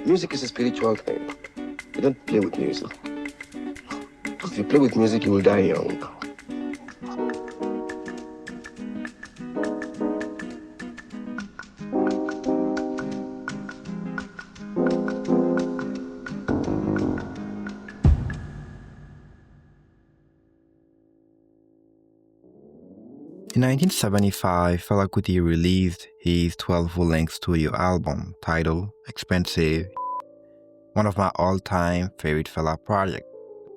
Music is a spiritual thing. You don't play with music. If you play with music, you will die young. In 1975, Fela Kuti released his 12 full-length studio album titled Expensive, one of my all-time favorite Fela projects.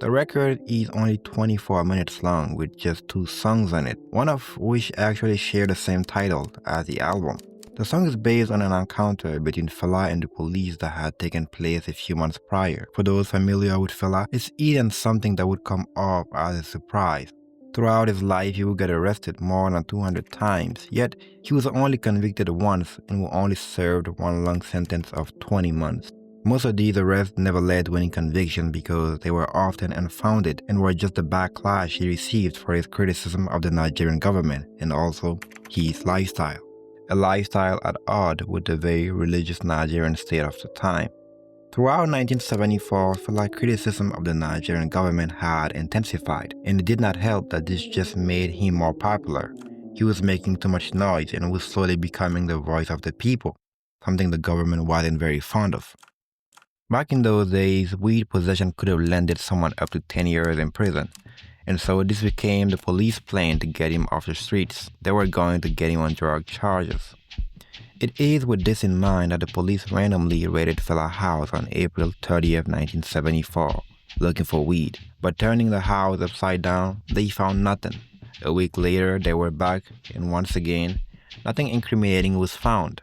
The record is only 24 minutes long with just 2 songs on it, one of which actually share the same title as the album. The song is based on an encounter between Fela and the police that had taken place a few months prior. For those familiar with Fela, it's even something that would come up as a surprise. Throughout his life, he would get arrested more than 200 times, yet he was only convicted once and only served one long sentence of 20 months. Most of these arrests never led to any conviction because they were often unfounded and were just the backlash he received for his criticism of the Nigerian government and also his lifestyle. A lifestyle at odds with the very religious Nigerian state of the time. Throughout 1974, Fela's criticism of the Nigerian government had intensified, and it did not help that this just made him more popular. He was making too much noise and was slowly becoming the voice of the people, something the government wasn't very fond of. Back in those days, weed possession could have landed someone up to 10 years in prison, and so this became the police plan to get him off the streets. They were going to get him on drug charges. It is with this in mind that the police randomly raided Fela's house on April 30th, 1974, looking for weed. But turning the house upside down, they found nothing. A week later, they were back, and once again, nothing incriminating was found.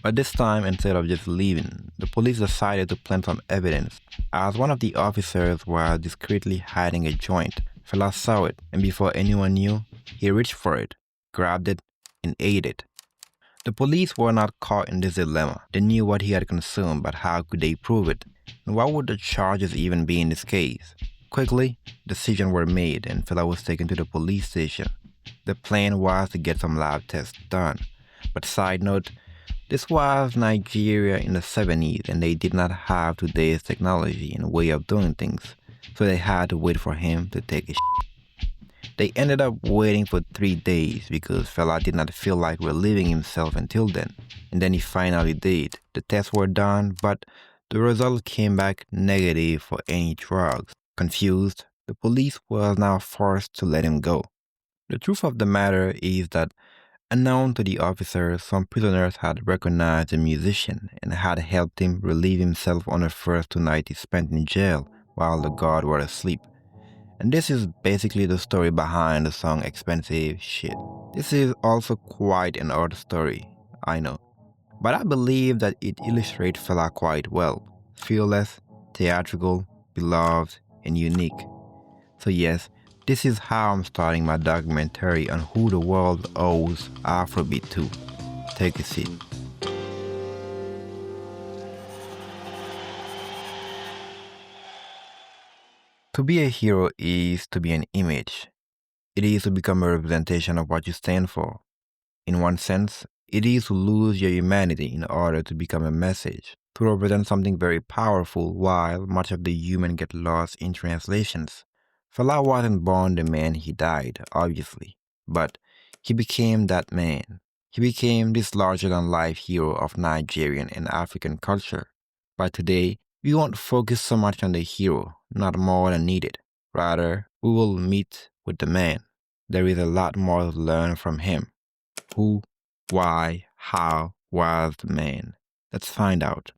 But this time, instead of just leaving, the police decided to plant some evidence. As one of the officers was discreetly hiding a joint, Fela saw it, and before anyone knew, he reached for it, grabbed it, and ate it. The police were not caught in this dilemma. They knew what he had consumed, but how could they prove it? And what would the charges even be in this case? Quickly, decisions were made and Fela was taken to the police station. The plan was to get some lab tests done. But side note, this was Nigeria in the 70s and they did not have today's technology and way of doing things, so they had to wait for him to take a shit. They ended up waiting for 3 days because Fela did not feel like relieving himself until then. And then he finally did. The tests were done, but the result came back negative for any drugs. Confused, the police was now forced to let him go. The truth of the matter is that, unknown to the officers, some prisoners had recognized the musician and had helped him relieve himself on the first 2 nights he spent in jail while the guards were asleep. And this is basically the story behind the song Expensive Shit. This is also quite an odd story, I know. But I believe that it illustrates Fela quite well. Fearless, theatrical, beloved, and unique. So yes, this is how I'm starting my documentary on who the world owes Afrobeat to. Take a seat. To be a hero is to be an image. It is to become a representation of what you stand for. In one sense, it is to lose your humanity in order to become a message, to represent something very powerful while much of the human get lost in translations. Fela wasn't born the man he died, obviously, but he became that man. He became this larger-than-life hero of Nigerian and African culture. But today, we won't focus so much on the hero, not more than needed. Rather, we will meet with the man. There is a lot more to learn from him. Who, why, how was the man? Let's find out.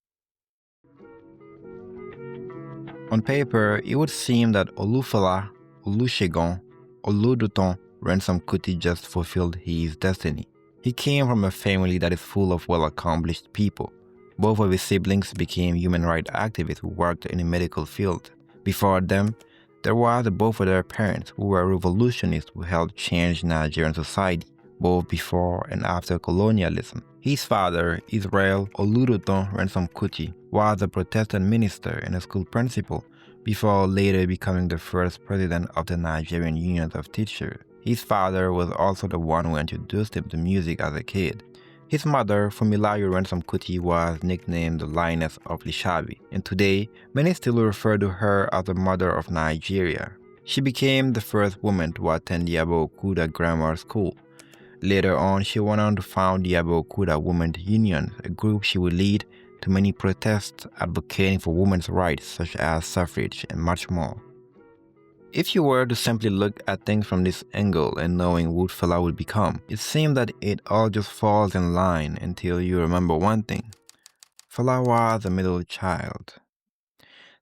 On paper, it would seem that Olufala, Olusegun, Oluduton, Ransom Kuti just fulfilled his destiny. He came from a family that is full of well-accomplished people. Both of his siblings became human rights activists who worked in the medical field. Before them, there was both of their parents who were revolutionists who helped change Nigerian society, both before and after colonialism. His father, Israel Oluduton Ransom Kuti, was a Protestant minister and a school principal before later becoming the first president of the Nigerian Union of Teachers. His father was also the one who introduced him to music as a kid. His mother, Fumilayo Ransom Kuti, was nicknamed the Lioness of Lishabi, and today many still refer to her as the Mother of Nigeria. She became the first woman to attend the Abo Okuda Grammar School. Later on, she went on to found the Abo Okuda Women's Union, a group she would lead to many protests advocating for women's rights such as suffrage and much more. If you were to simply look at things from this angle and knowing who Fela would become, it seems that it all just falls in line until you remember one thing. Fela was a middle child.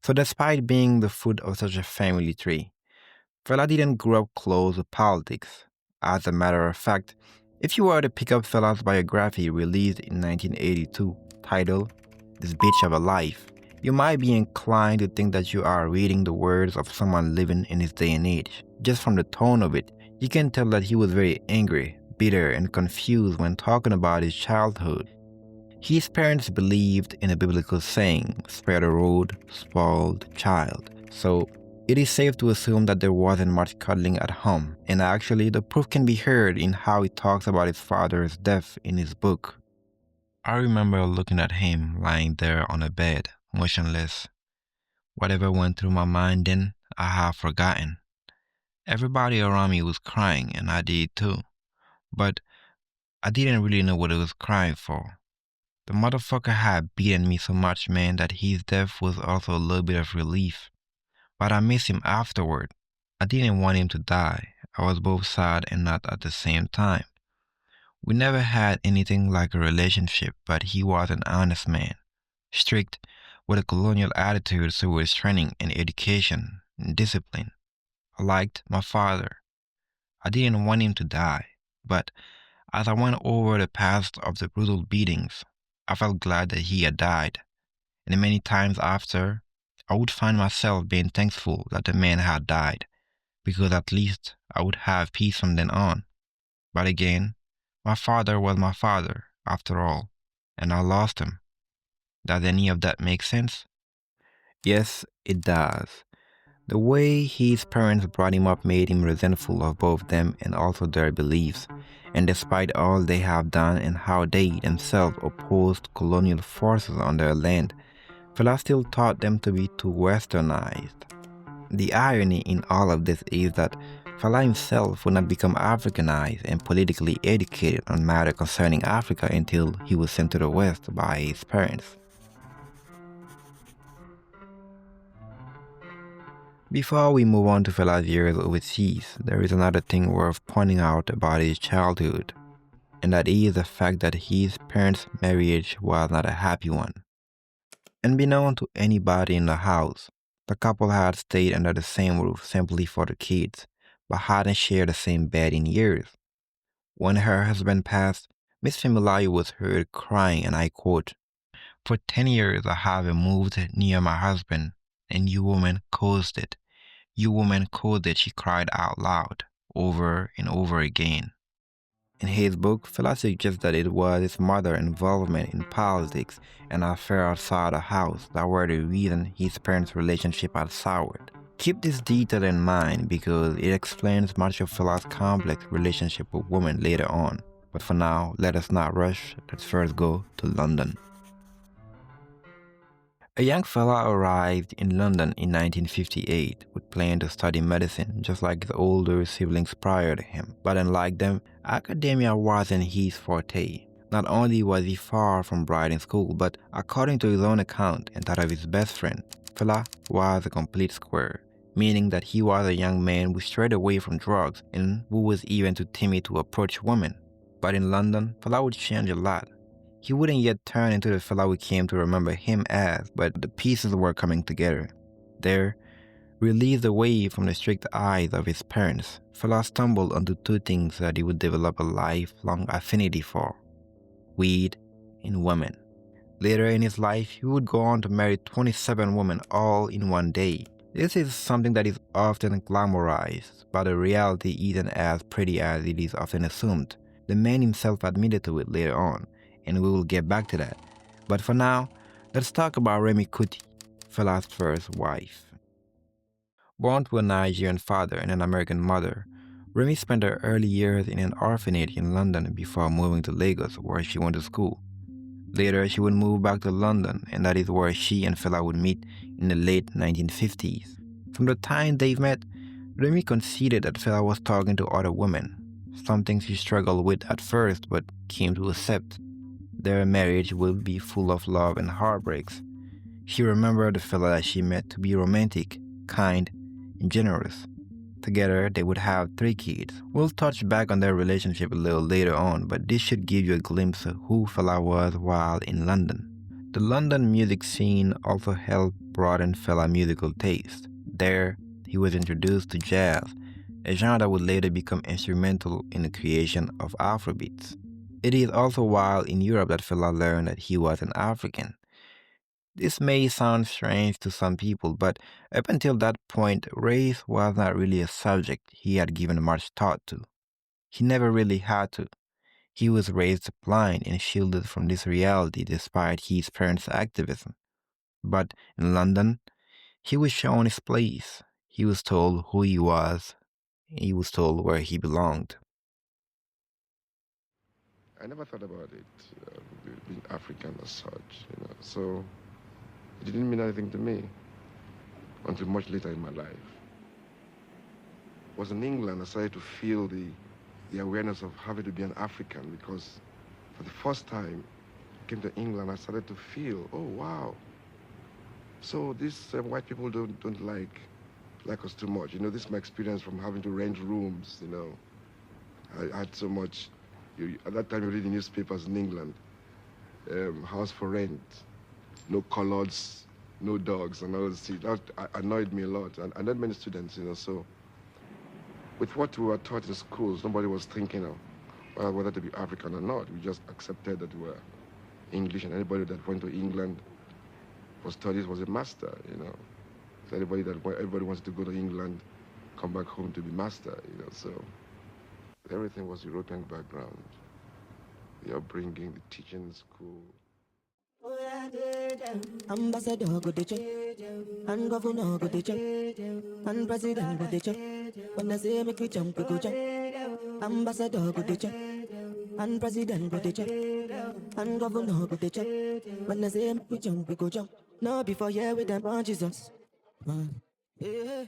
So despite being the fruit of such a family tree, Fela didn't grow up close to politics. As a matter of fact, if you were to pick up Fela's biography released in 1982, titled This Bitch of a Life, you might be inclined to think that you are reading the words of someone living in his day and age. Just from the tone of it, you can tell that he was very angry, bitter, and confused when talking about his childhood. His parents believed in a biblical saying, spare the rod, spoil the child. So it is safe to assume that there wasn't much cuddling at home, and actually the proof can be heard in how he talks about his father's death in his book. I remember looking at him lying there on a bed, motionless. Whatever went through my mind then, I have forgotten. Everybody around me was crying, and I did too. But I didn't really know what I was crying for. The motherfucker had beaten me so much, man, that his death was also a little bit of relief. But I missed him afterward. I didn't want him to die. I was both sad and not at the same time. We never had anything like a relationship, but he was an honest man, strict, with a colonial attitude towards training and education and discipline. I liked my father. I didn't want him to die, but as I went over the past of the brutal beatings, I felt glad that he had died, and many times after, I would find myself being thankful that the man had died, because at least I would have peace from then on. But again, my father was my father, after all, and I lost him. Does any of that make sense? Yes, it does. The way his parents brought him up made him resentful of both them and also their beliefs. And despite all they have done and how they themselves opposed colonial forces on their land, Fela still taught them to be too westernized. The irony in all of this is that Fela himself would not become Africanized and politically educated on matters concerning Africa until he was sent to the West by his parents. Before we move on to Fela's years overseas, there is another thing worth pointing out about his childhood, and that is the fact that his parents' marriage was not a happy one. Unbeknown to anybody in the house, the couple had stayed under the same roof simply for the kids, but hadn't shared the same bed in years. When her husband passed, Miss Femilayo was heard crying, and I quote, "For 10 years I haven't moved near my husband, and you women caused it. You women caused it," she cried out loud, over and over again. In his book, Fela suggests that it was his mother's involvement in politics and affairs outside the house that were the reason his parents' relationship had soured. Keep this detail in mind because it explains much of Fela's complex relationship with women later on. But for now, let us not rush. Let's first go to London. A young Fela arrived in London in 1958 with plan to study medicine just like his older siblings prior to him. But unlike them, academia wasn't his forte. Not only was he far from bright in school, but according to his own account and that of his best friend, Fela was a complete square, meaning that he was a young man who strayed away from drugs and who was even too timid to approach women. But in London, Fela would change a lot. He wouldn't yet turn into the Fela we came to remember him as, but the pieces were coming together. There, released away from the strict eyes of his parents, Fela stumbled onto two things that he would develop a lifelong affinity for: weed and women. Later in his life, he would go on to marry 27 women all in one day. This is something that is often glamorized, but the reality isn't as pretty as it is often assumed. The man himself admitted to it later on, and we will get back to that. But for now, let's talk about Remi Kuti, Fela's first wife. Born to a Nigerian father and an American mother, Remy spent her early years in an orphanage in London before moving to Lagos, where she went to school. Later, she would move back to London, and that is where she and Fela would meet in the late 1950s. From the time they met, Remy conceded that Fela was talking to other women, something she struggled with at first but came to accept. Their marriage would be full of love and heartbreaks. She remembered the Fela that she met to be romantic, kind, and generous. Together, they would have 3 kids. We'll touch back on their relationship a little later on, but this should give you a glimpse of who Fela was while in London. The London music scene also helped broaden Fela's musical taste. There, he was introduced to jazz, a genre that would later become instrumental in the creation of Afrobeats. It is also while in Europe that Fela learned that he was an African. This may sound strange to some people, but up until that point, race was not really a subject he had given much thought to. He never really had to. He was raised blind and shielded from this reality despite his parents' activism. But in London, he was shown his place. He was told who he was. He was told where he belonged. I never thought about it, being African as such, So it didn't mean anything to me until much later in my life. It was in England I started to feel the awareness of having to be an African, because for the first time I came to England, I started to feel, oh wow, so these white people don't like us too much. This is my experience from having to rent rooms. I had so much. At that time, you read the newspapers in England, house for rent, no coloreds, no dogs, and all this. That annoyed me a lot, and not many students, So, with what we were taught in schools, nobody was thinking of whether to be African or not. We just accepted that we were English, and anybody that went to England for studies was a master, So everybody wants to go to England, come back home to be master, So everything was European background. The upbringing, the teaching in school. Ambassador go to check, and governor go to check, and president go to check. When I say make we jump, we go jump. Ambassador go to check, and president go to check, and governor go to check. When I say make we jump, we go jump. No before here with them on Jesus.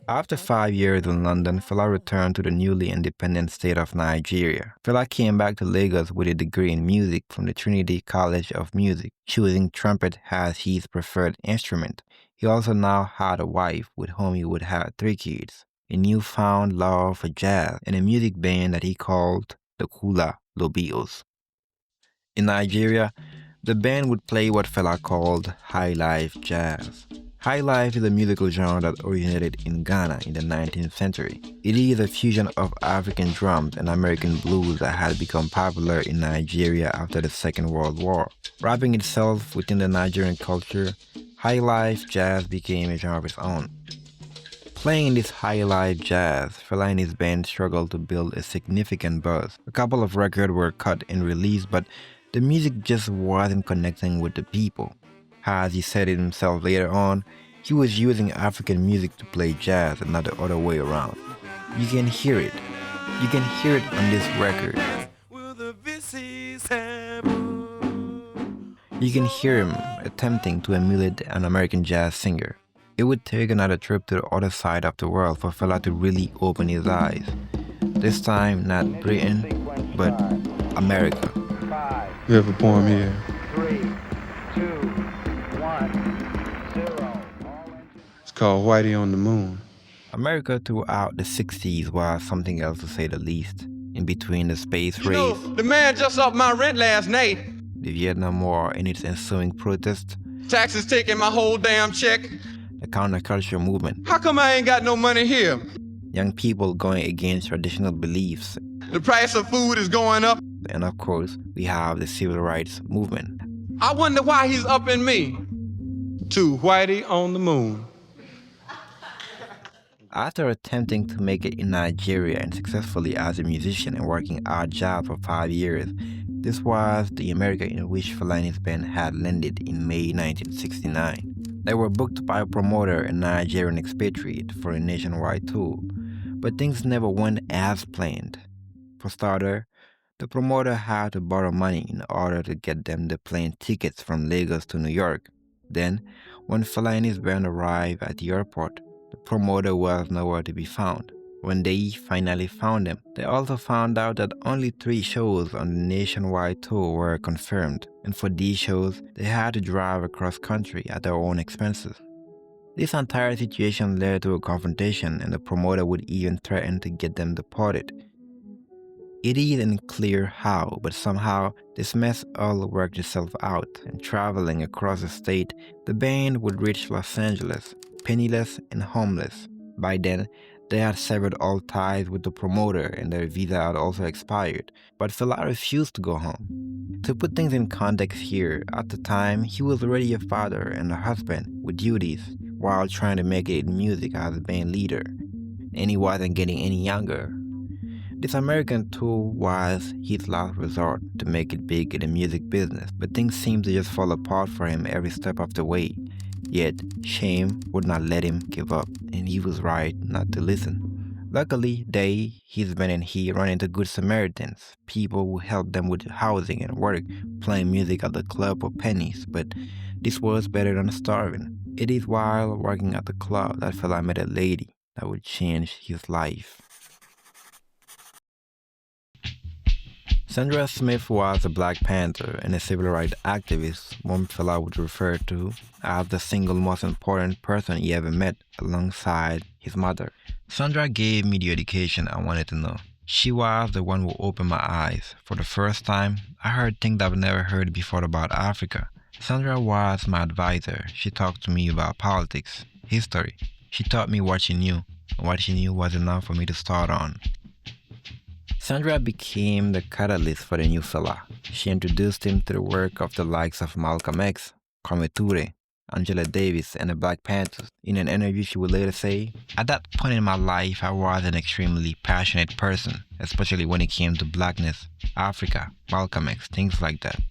After 5 years in London, Fela returned to the newly independent state of Nigeria. Fela came back to Lagos with a degree in music from the Trinity College of Music, choosing trumpet as his preferred instrument. He also now had a wife with whom he would have 3 kids, a newfound love for jazz, and a music band that he called the Kula Lobios. In Nigeria, the band would play what Fela called high life jazz. High life is a musical genre that originated in Ghana in the 19th century. It is a fusion of African drums and American blues that had become popular in Nigeria after the Second World War. Wrapping itself within the Nigerian culture, high life jazz became a genre of its own. Playing this high life jazz, Fela and his band struggled to build a significant buzz. A couple of records were cut and released, but the music just wasn't connecting with the people. As he said it himself later on, he was using African music to play jazz and not the other way around. You can hear it. You can hear it on this record. You can hear him attempting to emulate an American jazz singer. It would take another trip to the other side of the world for Fela to really open his eyes. This time, not Britain, but America. We have a poem here. 3, 2, 1, 0. It's called Whitey on the Moon. America throughout the 60s was something else to say the least. In between the space race, The man just upped my rent last night. the Vietnam War and its ensuing protests, Taxes taking my whole damn check. the counterculture movement, How come I ain't got no money here? young people going against traditional beliefs, The price of food is going up. and of course, we have the civil rights movement. I wonder why he's upping me. To Whitey on the Moon. After attempting to make it in Nigeria and successfully as a musician and working odd jobs for 5 years, this was the America in which Fela and his band had landed in May 1969. They were booked by a promoter, a Nigerian expatriate, for a nationwide tour. But things never went as planned. For starter, the promoter had to borrow money in order to get them the plane tickets from Lagos to New York. Then, when Fela and his band arrived at the airport, the promoter was nowhere to be found. When they finally found him, they also found out that only 3 shows on the nationwide tour were confirmed, and for these shows, they had to drive across country at their own expenses. This entire situation led to a confrontation, and the promoter would even threaten to get them deported. It isn't clear how, but somehow this mess all worked itself out, and traveling across the state, the band would reach Los Angeles, penniless and homeless. By then, they had severed all ties with the promoter and their visa had also expired, but Fela refused to go home. To put things in context here, at the time, he was already a father and a husband with duties while trying to make it in music as a band leader, and he wasn't getting any younger. This American tour was his last resort to make it big in the music business, but things seemed to just fall apart for him every step of the way. Yet, shame would not let him give up, and he was right not to listen. Luckily, they, his band and he, run into good Samaritans, people who helped them with housing and work, playing music at the club for pennies, but this was better than starving. It is while working at the club that Fela met a lady that would change his life. Sandra Smith was a Black Panther and a civil rights activist whom Fela would refer to as the single most important person he ever met alongside his mother. Sandra gave me the education I wanted to know. She was the one who opened my eyes. For the first time, I heard things I've never heard before about Africa. Sandra was my advisor. She talked to me about politics, history. She taught me what she knew, and what she knew was enough for me to start on. Sandra became the catalyst for the new Fela. She introduced him to the work of the likes of Malcolm X, Kwame Ture, Angela Davis, and the Black Panthers. In an interview, she would later say, "At that point in my life, I was an extremely passionate person, especially when it came to blackness, Africa, Malcolm X, things like that.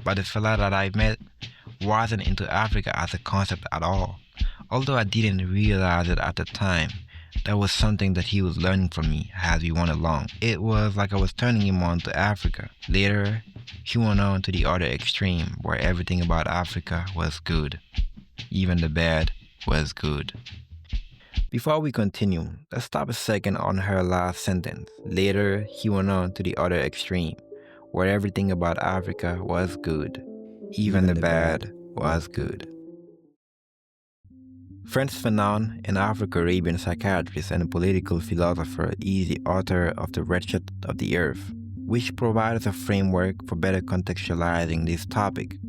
But the Fela that I met wasn't into Africa as a concept at all. Although I didn't realize it at the time, that was something that he was learning from me as we went along. It was like I was turning him on to Africa. Later, he went on to the other extreme, where everything about Africa was good. Even the bad was good." Before we continue, let's stop a second on her last sentence. Later, he went on to the other extreme, where everything about Africa was good. Even the bad was good. Frantz Fanon, an Afro-Caribbean psychiatrist and a political philosopher, is the author of The Wretched of the Earth, which provides a framework for better contextualizing this topic.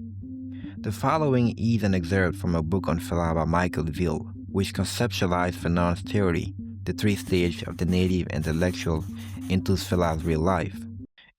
The following is an excerpt from a book on Fela by Michael Ville, which conceptualized Fanon's theory, the 3 stages of the native intellectual, into Fela's real life.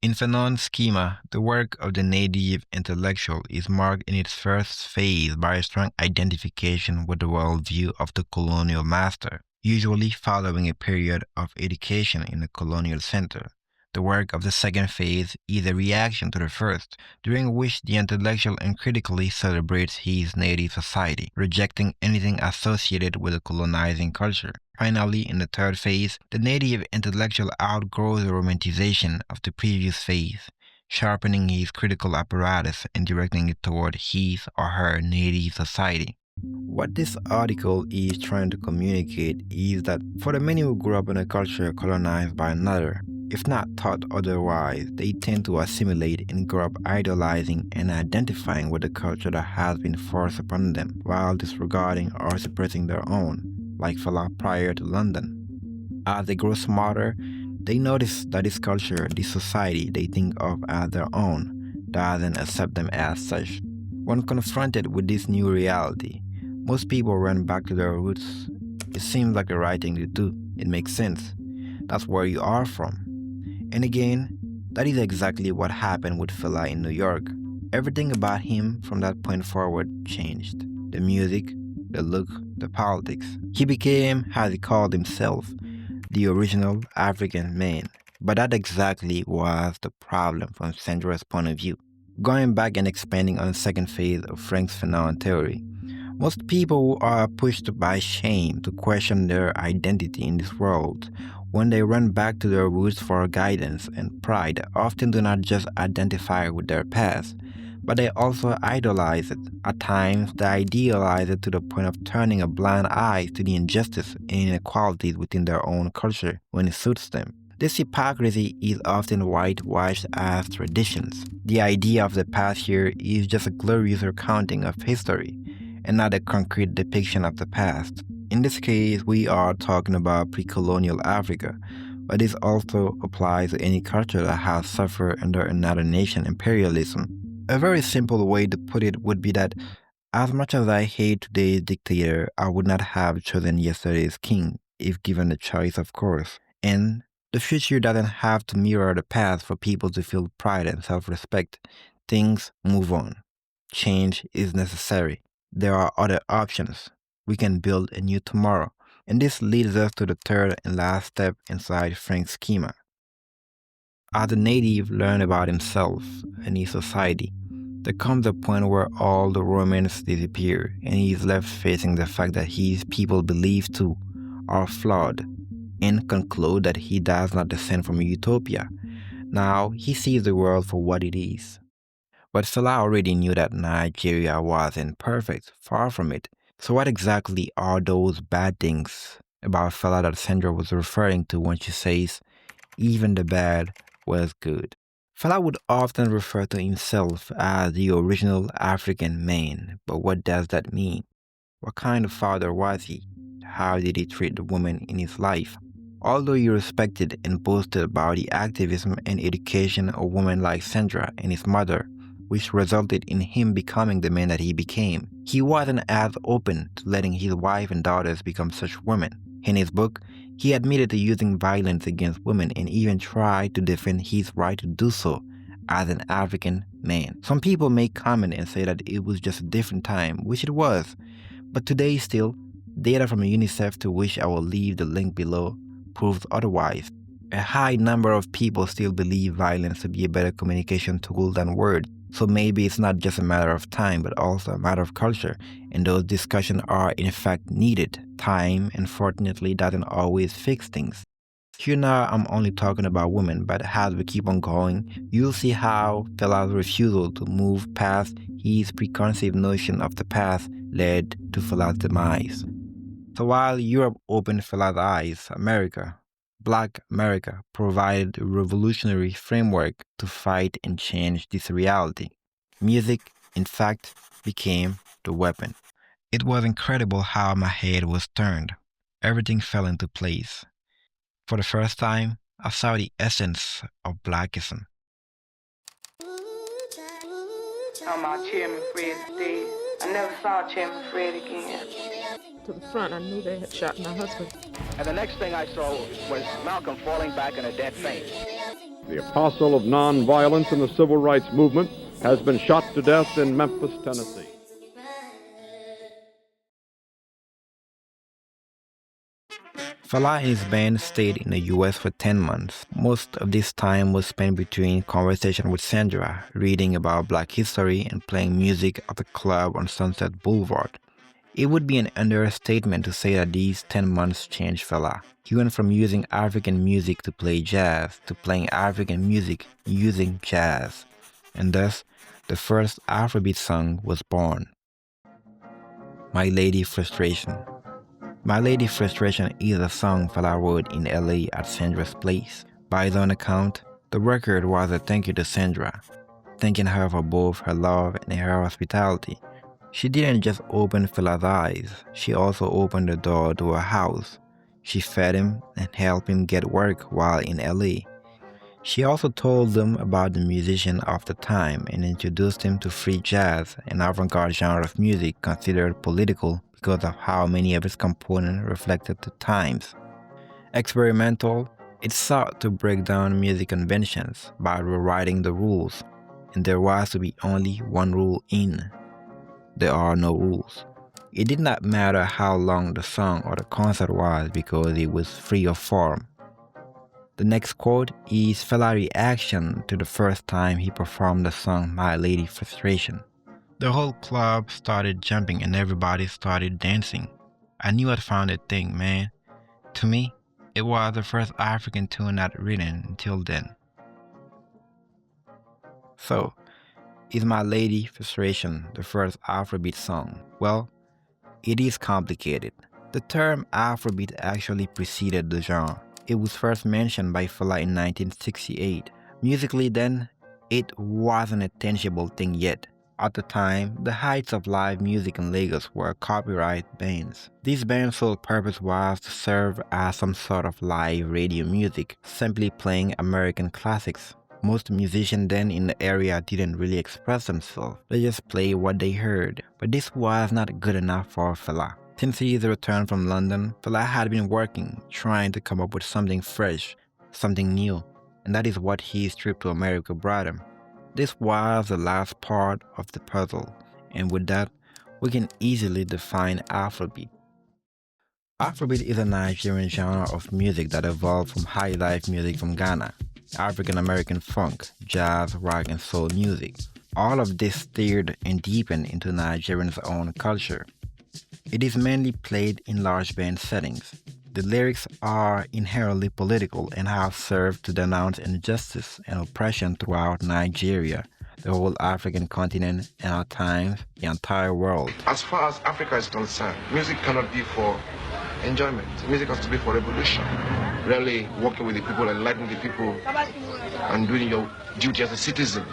In Fanon's schema, the work of the native intellectual is marked in its first phase by a strong identification with the worldview of the colonial master, usually following a period of education in the colonial center. The work of the second phase is a reaction to the first, during which the intellectual uncritically celebrates his native society, rejecting anything associated with a colonizing culture. Finally, in the third phase, the native intellectual outgrows the romanticization of the previous phase, sharpening his critical apparatus and directing it toward his or her native society. What this article is trying to communicate is that for the many who grew up in a culture colonized by another, if not taught otherwise, they tend to assimilate and grow up idolizing and identifying with the culture that has been forced upon them, while disregarding or suppressing their own, like Fela prior to London. As they grow smarter, they notice that this culture, this society they think of as their own, doesn't accept them as such. When confronted with this new reality, most people run back to their roots. It seems like the right thing to do. It makes sense. That's where you are from. And again, that is exactly what happened with Fela in New York. Everything about him from that point forward changed. The music, the look, the politics. He became, as he called himself, the original African man. But that exactly was the problem from Sandra's point of view. Going back and expanding on the second phase of Frank's Fanon theory, Most people are pushed by shame to question their identity in this world. When they run back to their roots for guidance and pride, often do not just identify with their past, but they also idolize it. At times, they idealize it to the point of turning a blind eye to the injustice and inequalities within their own culture when it suits them. This hypocrisy is often whitewashed as traditions. The idea of the past here is just a glorious recounting of history, and not a concrete depiction of the past. In this case, we are talking about pre-colonial Africa, but this also applies to any culture that has suffered under another nation imperialism. A very simple way to put it would be that as much as I hate today's dictator, I would not have chosen yesterday's king, if given the choice, of course. And the future doesn't have to mirror the past for people to feel pride and self-respect. Things move on. Change is necessary. There are other options. We can build a new tomorrow. And this leads us to the third and last step inside Frank's schema. As the native learns about himself and his society, there comes a point where all the romance disappears and he is left facing the fact that his people believe too are flawed and conclude that he does not descend from utopia. Now he sees the world for what it is. But Fela already knew that Nigeria wasn't perfect, far from it. So what exactly are those bad things about Fela that Sandra was referring to when she says, even the bad was good? Fela would often refer to himself as the original African man, but what does that mean? What kind of father was he? How did he treat the women in his life? Although he respected and boasted about the activism and education of women like Sandra and his mother, which resulted in him becoming the man that he became, he wasn't as open to letting his wife and daughters become such women. In his book, he admitted to using violence against women and even tried to defend his right to do so as an African man. Some people may comment and say that it was just a different time, which it was. But today still, data from UNICEF, to which I will leave the link below, proves otherwise. A high number of people still believe violence to be a better communication tool than words. So maybe it's not just a matter of time, but also a matter of culture, and those discussions are in fact needed. Time, unfortunately, doesn't always fix things. Here now, I'm only talking about women, but as we keep on going, you'll see how Fela's refusal to move past his preconceived notion of the past led to Fela's demise. So while Europe opened Fela's eyes, Black America provided a revolutionary framework to fight and change this reality. Music, in fact, became the weapon. It was incredible how my head was turned. Everything fell into place. For the first time, I saw the essence of Blackism. My Chairman Fred dead. I never saw Chairman Fred again. To the front, I knew they had shot my husband. And the next thing I saw was Malcolm falling back in a dead faint. The apostle of nonviolence in the civil rights movement has been shot to death in Memphis, Tennessee. Fela and his band stayed in the US for 10 months. Most of this time was spent between conversation with Sandra, reading about Black history, and playing music at the club on Sunset Boulevard. It would be an understatement to say that these 10 months changed Fela. He went from using African music to play jazz to playing African music using jazz. And thus, the first Afrobeat song was born. My Lady Frustration. My Lady Frustration is a song Fela wrote in LA at Sandra's place. By his own account, the record was a thank you to Sandra, thanking her for both her love and her hospitality. She didn't just open Fela's eyes, she also opened the door to her house. She fed him and helped him get work while in LA. She also told them about the musician of the time and introduced him to free jazz, an avant-garde genre of music considered political because of how many of its components reflected the times. Experimental, it sought to break down music conventions by rewriting the rules, and there was to be only one rule in. There are no rules. It did not matter how long the song or the concert was because it was free of form. The next quote is Fela's reaction to the first time he performed the song My Lady Frustration. The whole club started jumping and everybody started dancing. I knew I'd found a thing, man. To me, it was the first African tune I'd written until then. So, is My Lady Frustration the first Afrobeat song? Well, it is complicated. The term Afrobeat actually preceded the genre. It was first mentioned by Fela in 1968. Musically then, it wasn't a tangible thing yet. At the time, the heights of live music in Lagos were copyright bands. These bands' sole purpose was to serve as some sort of live radio music, simply playing American classics. Most musicians then in the area didn't really express themselves. They just played what they heard. But this was not good enough for Fela. Since his return from London, Fela had been working, trying to come up with something fresh, something new, and that is what his trip to America brought him. This was the last part of the puzzle, and with that, we can easily define Afrobeat. Afrobeat is a Nigerian genre of music that evolved from high life music from Ghana, African American funk, jazz, rock, and soul music. All of this stirred and deepened into Nigerians' own culture. It is mainly played in large band settings. The lyrics are inherently political and have served to denounce injustice and oppression throughout Nigeria, the whole African continent, and at times, the entire world. As far as Africa is concerned, music cannot be for enjoyment. Music has to be for revolution. Really working with the people, enlightening the people, and doing your duty as a citizen.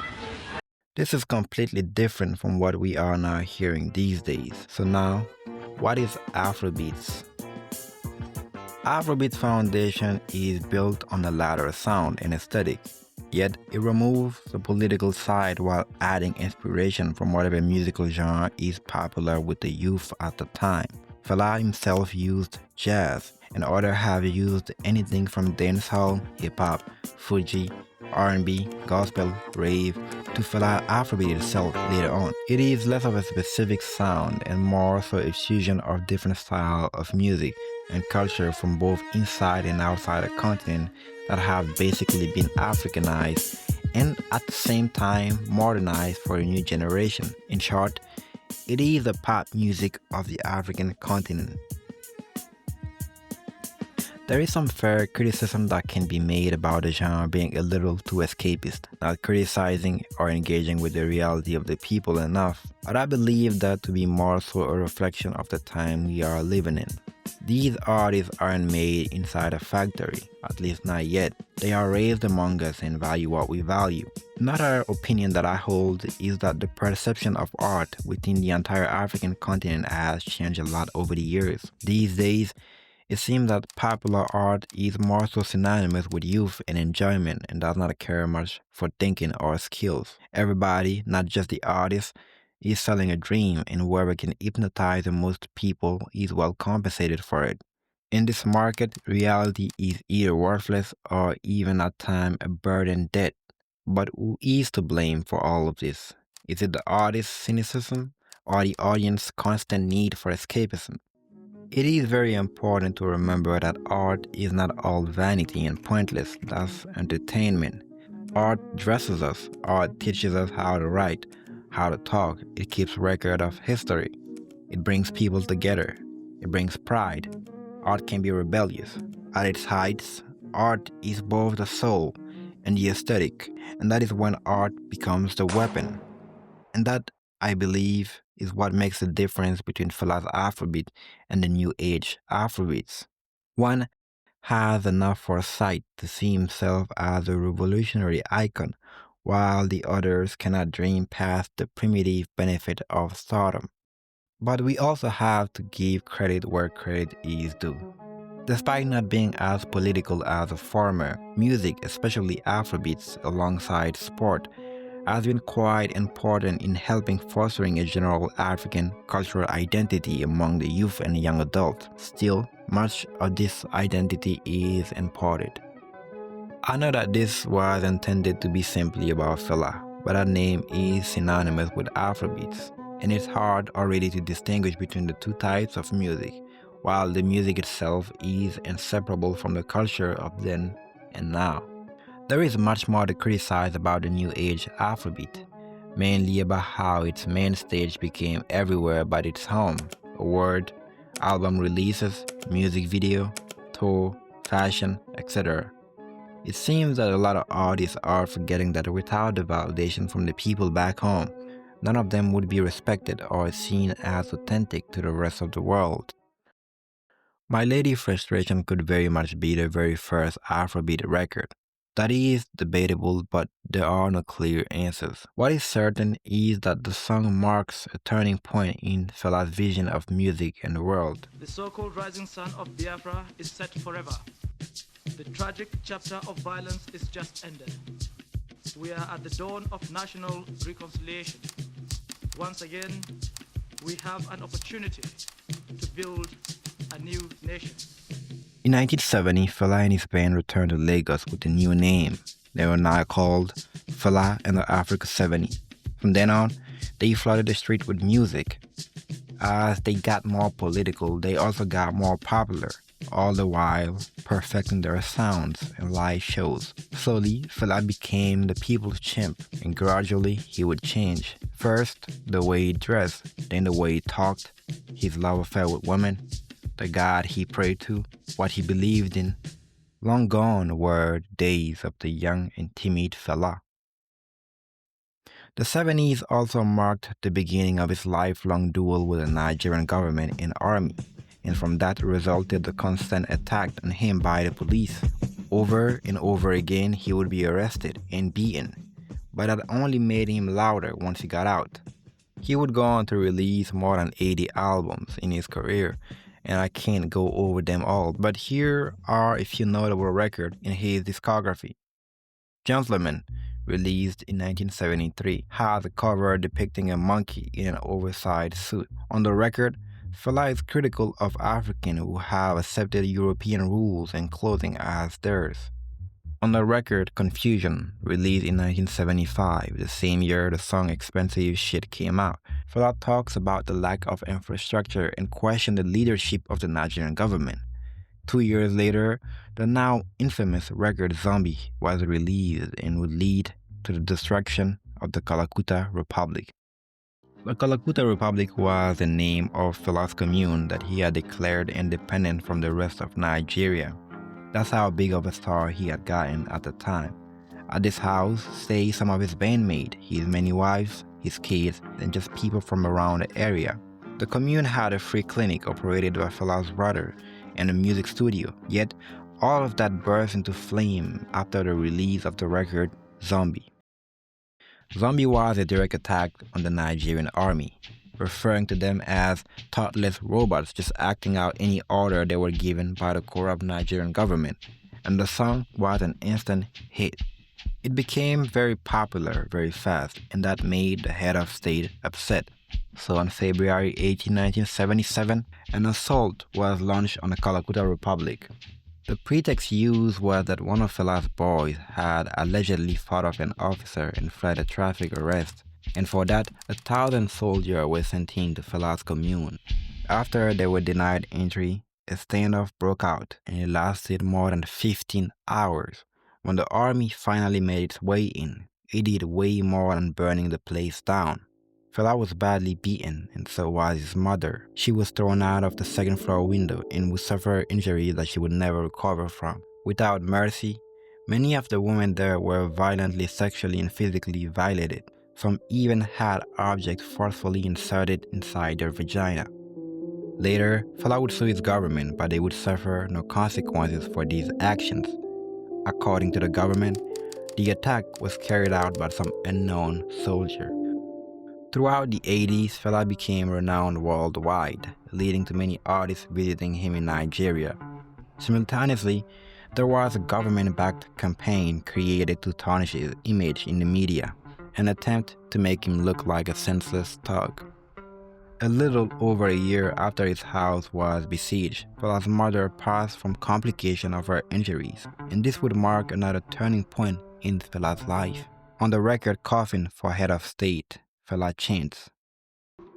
This is completely different from what we are now hearing these days. So now, what is Afrobeats? Afrobeat's foundation is built on the latter sound and aesthetic, yet it removes the political side while adding inspiration from whatever musical genre is popular with the youth at the time. Fela himself used jazz, and others have used anything from dancehall, hip-hop, Fuji, R&B, gospel, rave, to Fela Afrobeat itself later on. It is less of a specific sound and more so a fusion of different styles of music and culture from both inside and outside the continent that have basically been Africanized and at the same time modernized for a new generation. In short, it is the pop music of the African continent. There is some fair criticism that can be made about the genre being a little too escapist, not criticizing or engaging with the reality of the people enough, but I believe that to be more so a reflection of the time we are living in. These artists aren't made inside a factory, at least not yet. They are raised among us and value what we value. Another opinion that I hold is that the perception of art within the entire African continent has changed a lot over the years. These days, it seems that popular art is more so synonymous with youth and enjoyment and does not care much for thinking or skills. Everybody, not just the artist, is selling a dream, and whoever can hypnotize the most people is well compensated for it. In this market, reality is either worthless or even at times a burden debt. But who is to blame for all of this? Is it the artist's cynicism or the audience's constant need for escapism? It is very important to remember that art is not all vanity and pointless. That's entertainment. Art dresses us. Art teaches us how to write, how to talk. It keeps record of history. It brings people together. It brings pride. Art can be rebellious. At its heights, art is both the soul and the aesthetic, and that is when art becomes the weapon. And that, I believe, is what makes the difference between Fela's Afrobeat and the New Age Afrobeats. One has enough foresight to see himself as a revolutionary icon, while the others cannot dream past the primitive benefit of stardom. But we also have to give credit where credit is due. Despite not being as political as the former, music, especially Afrobeats alongside sport, has been quite important in helping fostering a general African cultural identity among the youth and young adults. Still, much of this identity is imported. I know that this was intended to be simply about Fela, but that name is synonymous with Afrobeats, and it's hard already to distinguish between the two types of music, while the music itself is inseparable from the culture of then and now. There is much more to criticize about the New Age Afrobeat. mainly about how its main stage became everywhere but its home. Award, album releases, music video, tour, fashion, etc. It seems that a lot of artists are forgetting that without the validation from the people back home, none of them would be respected or seen as authentic to the rest of the world. My Lady Frustration could very much be the very first Afrobeat record. That is debatable, but there are no clear answers. What is certain is that the song marks a turning point in Fela's vision of music and the world. The so-called rising sun of Biafra is set forever. The tragic chapter of violence is just ended. We are at the dawn of national reconciliation. Once again, we have an opportunity to build a new nation. In 1970, Fela and his band returned to Lagos with a new name. They were now called Fela and the Africa 70. From then on, they flooded the street with music. As they got more political, they also got more popular, all the while perfecting their sounds and live shows. Slowly, Fela became the people's champ, and gradually he would change. First, the way he dressed, then the way he talked, his love affair with women, the God he prayed to, what he believed in. Long gone were the days of the young and timid Fela. The 70s also marked the beginning of his lifelong duel with the Nigerian government and army, and from that resulted the constant attack on him by the police. Over and over again he would be arrested and beaten, but that only made him louder once he got out. He would go on to release more than 80 albums in his career, and I can't go over them all, but here are a few notable records in his discography. Gentleman, released in 1973, has a cover depicting a monkey in an oversized suit. On the record, Fela is critical of Africans who have accepted European rules and clothing as theirs. On the record Confusion, released in 1975, the same year the song Expensive Shit came out, Fela talks about the lack of infrastructure and questions the leadership of the Nigerian government. 2 years later, the now infamous record Zombie was released and would lead to the destruction of the Calcutta Republic. The Calcutta Republic was the name of Fela's commune that he had declared independent from the rest of Nigeria. That's how big of a star he had gotten at the time. At this house stay some of his bandmates, his many wives, his kids, and just people from around the area. The commune had a free clinic operated by Fela's brother and a music studio, yet all of that burst into flame after the release of the record Zombie. Zombie was a direct attack on the Nigerian army, referring to them as thoughtless robots just acting out any order they were given by the corrupt Nigerian government, and the song was an instant hit. It became very popular very fast, and that made the head of state upset. So on February 18, 1977, an assault was launched on the Calcutta Republic. The pretext used was that one of Fela's boys had allegedly fought off an officer and fled a traffic arrest, and for that, 1,000 soldiers were sent in to Fela's commune. After they were denied entry, a standoff broke out, and it lasted more than 15 hours. When the army finally made its way in, it did way more than burning the place down. Fela was badly beaten, and so was his mother. She was thrown out of the second-floor window and would suffer injuries that she would never recover from. Without mercy, many of the women there were violently sexually and physically violated. Some even had objects forcefully inserted inside their vagina. Later, Fela would sue his government, but they would suffer no consequences for these actions. According to the government, the attack was carried out by some unknown soldier. Throughout the 80s, Fela became renowned worldwide, leading to many artists visiting him in Nigeria. Simultaneously, there was a government-backed campaign created to tarnish his image in the media, an attempt to make him look like a senseless thug. A little over a year after his house was besieged, Fela's mother passed from complications of her injuries, and this would mark another turning point in Fela's life. On the record Coffin for Head of State, Fela chants,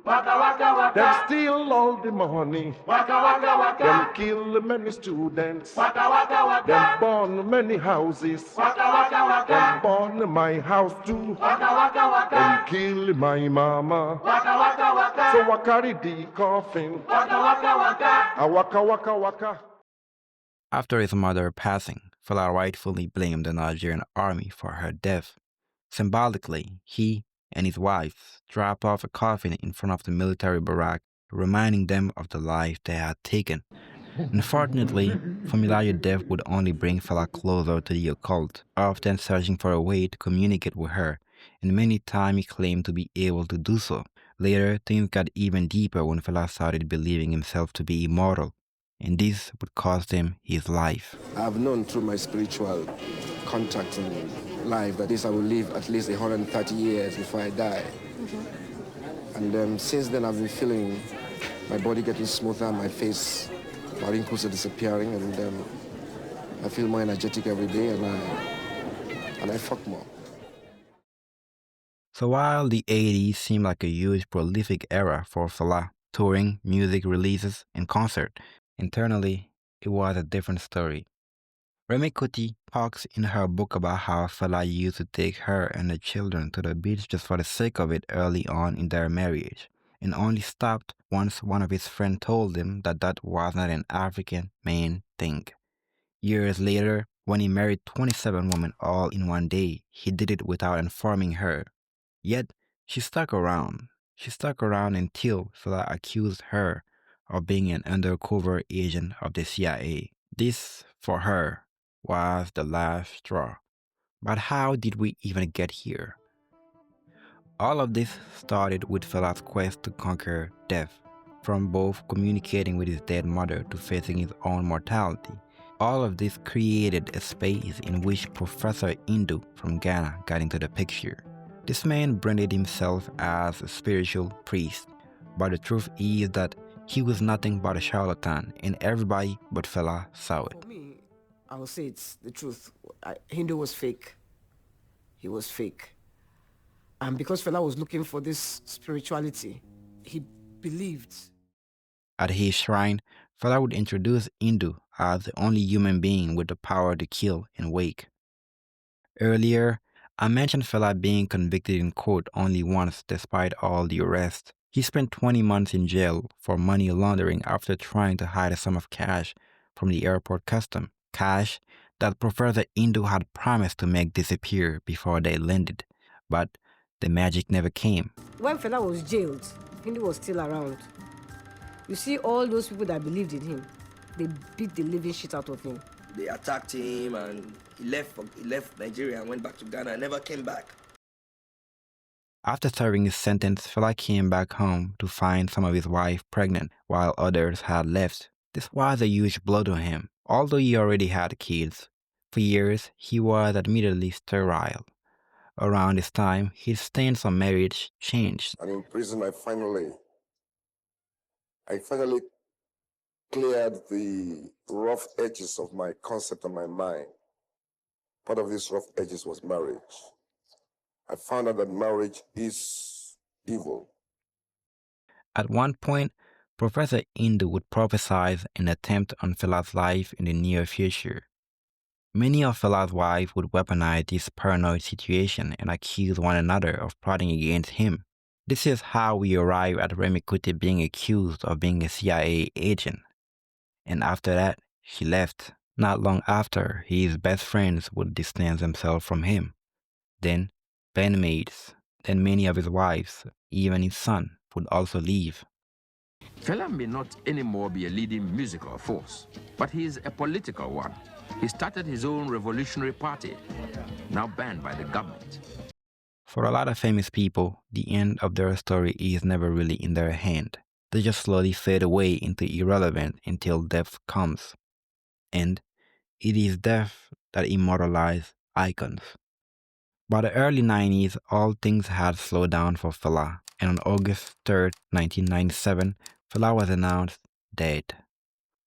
Them steal all the money. Them kill many students. Them burn many houses. them born in my house too, them kill my mama. So I carry the coffin, I waka waka waka. After his mother passing, Fela rightfully blamed the Nigerian army for her death. Symbolically, he and his wife dropped off a coffin in front of the military barrack, reminding them of the life they had taken. Unfortunately, familiar death would only bring Fela closer to the occult, often searching for a way to communicate with her, and many times he claimed to be able to do so. Later, things got even deeper when Fela started believing himself to be immortal, and this would cost him his life. I've known through my spiritual contact in life that I will live at least 130 years before I die. And since then, I've been feeling my body getting smoother, my face, my wrinkles are disappearing, and I feel more energetic every day, and I fuck more. So while the 80s seemed like a huge prolific era for Fela, touring, music releases, and concert, internally, it was a different story. Fela Kuti talks in her book about how Fela used to take her and the children to the beach just for the sake of it early on in their marriage, and only stopped once one of his friends told him that that was not an African main thing. Years later, when he married 27 women all in one day, he did it without informing her. Yet, she stuck around. She stuck around until Fela accused her of being an undercover agent of the CIA. This, for her, was the last straw. But how did we even get here? All of this started with Fela's quest to conquer death, from both communicating with his dead mother to facing his own mortality. All of this created a space in which Professor Indu from Ghana got into the picture. This man branded himself as a spiritual priest, but the truth is that he was nothing but a charlatan, and everybody but Fela saw it. For me, I will say it's the truth. Hindu was fake. He was fake. And because Fela was looking for this spirituality, he believed. At his shrine, Fela would introduce Indu as the only human being with the power to kill and wake. Earlier, I mentioned Fela being convicted in court only once despite all the arrests. He spent 20 months in jail for money laundering after trying to hide a sum of cash from the airport custom, cash that Professor Indu had promised to make disappear before they landed. But the magic never came. When Fela was jailed, Hindu was still around. You see all those people that believed in him, they beat the living shit out of him. They attacked him and he left Nigeria and went back to Ghana and never came back. After serving his sentence, Fela came back home to find some of his wife pregnant while others had left. This was a huge blow to him, although he already had kids. For years, he was admittedly sterile. Around this time, his stance on marriage changed. And in prison, I finally cleared the rough edges of my concept and my mind. Part of these rough edges was marriage. I found out that marriage is evil. At one point, Professor Indu would prophesy an attempt on Fela's life in the near future. Many of Fela's wives would weaponize this paranoid situation and accuse one another of plotting against him. This is how we arrive at Fela Kuti being accused of being a CIA agent. And after that, she left. Not long after, his best friends would distance themselves from him. Then, bandmates, then many of his wives, even his son, would also leave. Fela may not anymore be a leading musical force, but he is a political one. He started his own revolutionary party, now banned by the government. For a lot of famous people, the end of their story is never really in their hand. They just slowly fade away into irrelevance until death comes. And it is death that immortalizes icons. By the early 90s, all things had slowed down for Fela, and on August 3, 1997, Fela was announced dead.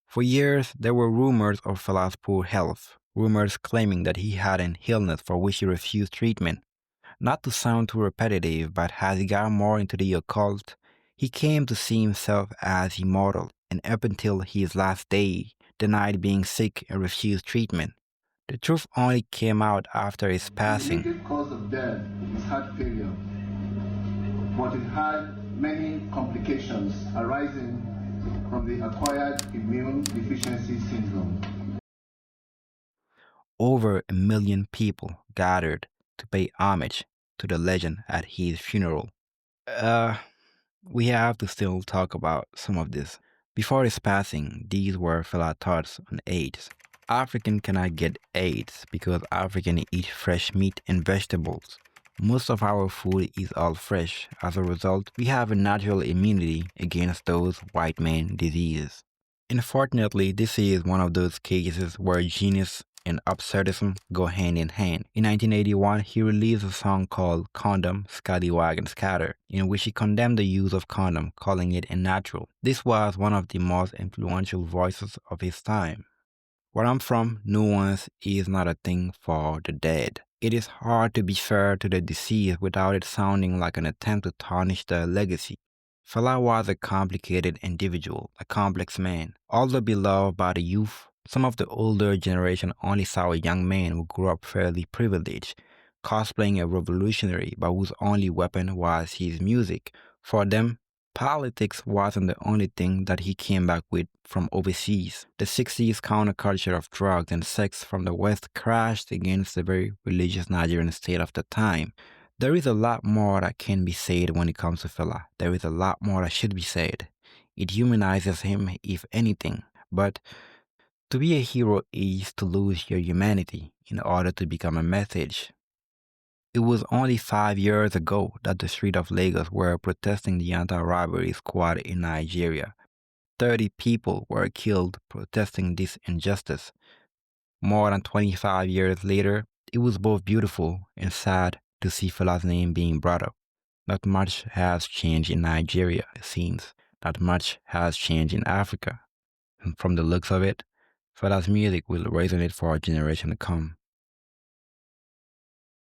For years, there were rumors of Fela's poor health, rumors claiming that he had an illness for which he refused treatment. Not to sound too repetitive, but as he got more into the occult, he came to see himself as immortal, and up until his last day, denied being sick and refused treatment. The truth only came out after his passing. The immediate cause of death is heart failure, but it had many complications arising from the acquired immune deficiency syndrome. Over 1 million people gathered to pay homage to the legend at his funeral. We have to still talk about some of this. Before his passing, these were Fela's thoughts on AIDS. African cannot get AIDS because Africans eat fresh meat and vegetables. Most of our food is all fresh. As a result, we have a natural immunity against those white man diseases. Unfortunately, this is one of those cases where genius and absurdism go hand in hand. In 1981, he released a song called Condom, Scallywag and Scatter, in which he condemned the use of condom, calling it unnatural. This was one of the most influential voices of his time. Where I'm from, nuance is not a thing for the dead. It is hard to be fair to the deceased without it sounding like an attempt to tarnish their legacy. Fela was a complicated individual, a complex man. Although beloved by the youth, some of the older generation only saw a young man who grew up fairly privileged, cosplaying a revolutionary but whose only weapon was his music. For them, politics wasn't the only thing that he came back with from overseas. The 60s counterculture of drugs and sex from the West crashed against the very religious Nigerian state of the time. There is a lot more that can be said when it comes to Fela. There is a lot more that should be said. It humanizes him, if anything. But to be a hero is to lose your humanity in order to become a message. It was only 5 years ago that the streets of Lagos were protesting the anti-robbery squad in Nigeria. 30 people were killed protesting this injustice. More than 25 years later, it was both beautiful and sad to see Fela's name being brought up. Not much has changed in Nigeria, it seems. Not much has changed in Africa. And from the looks of it, Fela's music will resonate for a generation to come.